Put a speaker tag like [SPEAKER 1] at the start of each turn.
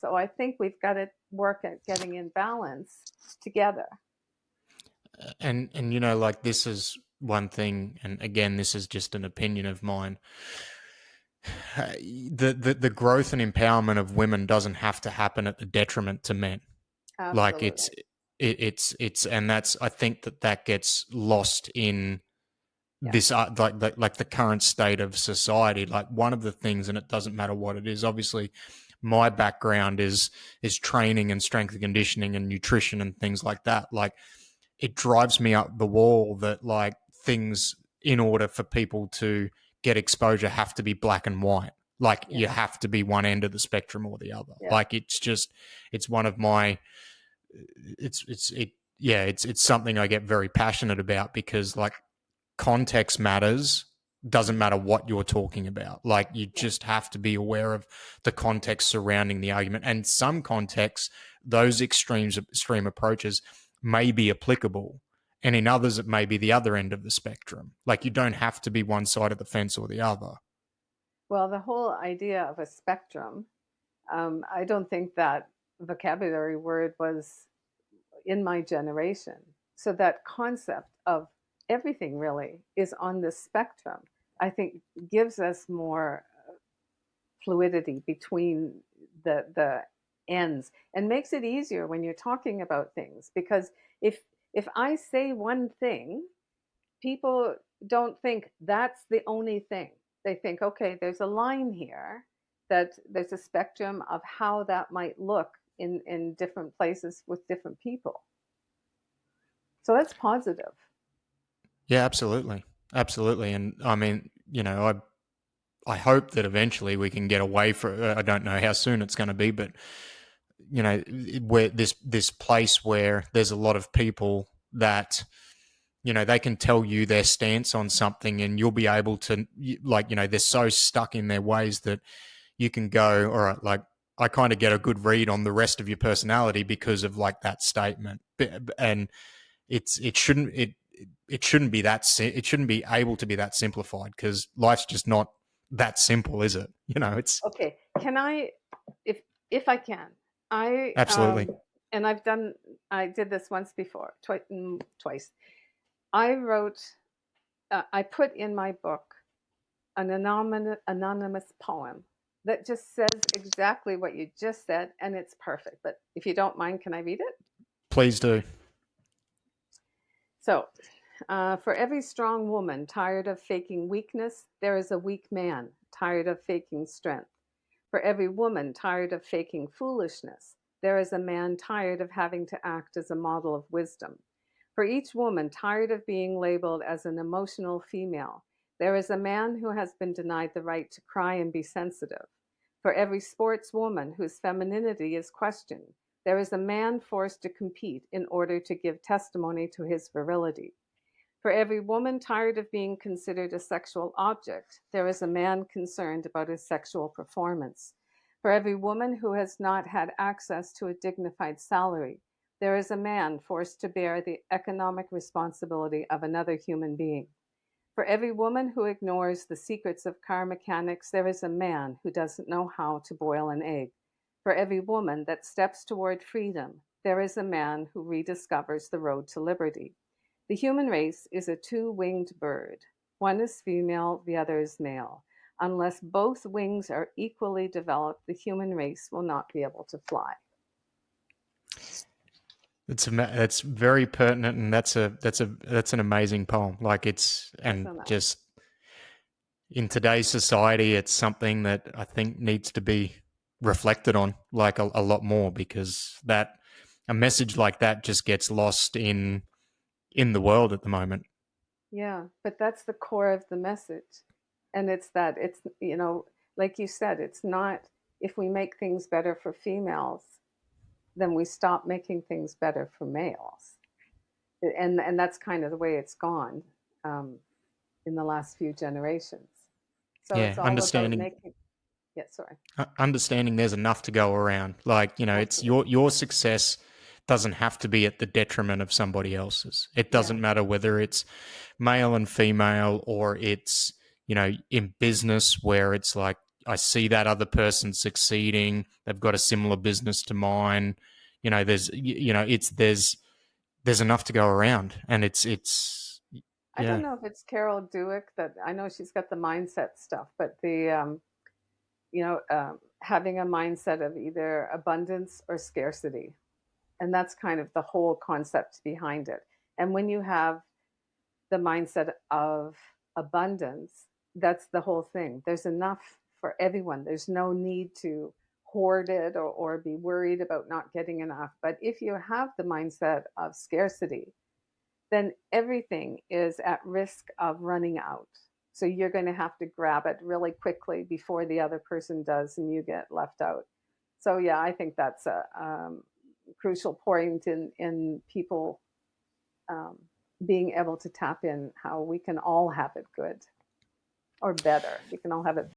[SPEAKER 1] So I think we've got to work at getting in balance together.
[SPEAKER 2] And like, this is one thing, and again, this is just an opinion of mine. The growth and empowerment of women doesn't have to happen at the detriment to men. Like,
[SPEAKER 1] Absolutely.
[SPEAKER 2] it's and that's, I think that gets lost in
[SPEAKER 1] Yeah.
[SPEAKER 2] this, like the current state of society. Like, one of the things, and it doesn't matter what it is, obviously my background is training and strength and conditioning and nutrition and things like that. Like, it drives me up the wall that, like, things, in order for people to get exposure, have to be black and white. Like,
[SPEAKER 1] Yeah.
[SPEAKER 2] you have to be one end of the spectrum or the other.
[SPEAKER 1] Yeah.
[SPEAKER 2] Like, it's one of my, it's something I get very passionate about, because, like, context matters. Doesn't matter what you're talking about. Like, you
[SPEAKER 1] Yeah.
[SPEAKER 2] just have to be aware of the context surrounding the argument. And some contexts, those extreme approaches may be applicable. And in others, it may be the other end of the spectrum. Like, you don't have to be one side of the fence or the other.
[SPEAKER 1] Well, the whole idea of a spectrum, I don't think that vocabulary word was in my generation. So that concept of everything really is on the spectrum, I think gives us more fluidity between the ends and makes it easier when you're talking about things, because if I say one thing, people don't think that's the only thing. They think, okay, there's a line here, that there's a spectrum of how that might look in different places with different people. So that's positive.
[SPEAKER 2] Yeah, absolutely. Absolutely. And I mean, I hope that eventually we can get away from, I don't know how soon it's going to be, but where this place where there's a lot of people that, they can tell you their stance on something, and you'll be able to, like, they're so stuck in their ways that you can go, all right, like, I kind of get a good read on the rest of your personality because of, like, that statement. And it shouldn't be it shouldn't be able to be that simplified, because life's just not that simple, is it? It's
[SPEAKER 1] Okay, can I, if I can, I
[SPEAKER 2] absolutely.
[SPEAKER 1] and I did this once before, twice. I wrote, I put in my book an anonymous poem that just says exactly what you just said, and it's perfect. But if you don't mind, can I read it?
[SPEAKER 2] Please do.
[SPEAKER 1] So, for every strong woman tired of faking weakness, there is a weak man tired of faking strength. For every woman tired of faking foolishness, there is a man tired of having to act as a model of wisdom. For each woman tired of being labeled as an emotional female, there is a man who has been denied the right to cry and be sensitive. For every sportswoman whose femininity is questioned, there is a man forced to compete in order to give testimony to his virility. For every woman tired of being considered a sexual object, there is a man concerned about his sexual performance. For every woman who has not had access to a dignified salary, there is a man forced to bear the economic responsibility of another human being. For every woman who ignores the secrets of car mechanics, there is a man who doesn't know how to boil an egg. For every woman that steps toward freedom, there is a man who rediscovers the road to liberty. The human race is a two-winged bird. One is female, the other is male. Unless both wings are equally developed, the human race will not be able to fly.
[SPEAKER 2] That's very pertinent, and that's an amazing poem. Like, it's, and
[SPEAKER 1] Isn't that?
[SPEAKER 2] just in today's society, it's something that I think needs to be reflected on, like, a lot more, because that a message like that just gets lost in the world at the moment.
[SPEAKER 1] Yeah, but that's the core of the message. And it's that like you said, it's not if we make things better for females, then we stop making things better for males. And that's kind of the way it's gone um, in the last few generations. So it's
[SPEAKER 2] Yeah,
[SPEAKER 1] all about making, yeah, sorry.
[SPEAKER 2] understanding there's enough to go around. Like, it's
[SPEAKER 1] Absolutely.
[SPEAKER 2] your success doesn't have to be at the detriment of somebody else's. It
[SPEAKER 1] Yeah.
[SPEAKER 2] doesn't matter whether it's male and female, or it's, in business, where it's like, I see that other person succeeding. They've got a similar business to mine. It's there's enough to go around, and it's
[SPEAKER 1] I don't
[SPEAKER 2] yeah.
[SPEAKER 1] know if it's Carol Dweck that I know she's got the mindset stuff, but having a mindset of either abundance or scarcity. And that's kind of the whole concept behind it. And when you have the mindset of abundance, that's the whole thing. There's enough for everyone. There's no need to hoard it or be worried about not getting enough. But if you have the mindset of scarcity, then everything is at risk of running out. So you're going to have to grab it really quickly before the other person does and you get left out. So, yeah, I think that's a crucial point in people um, being able to tap in how we can all have it good or better. We can all have it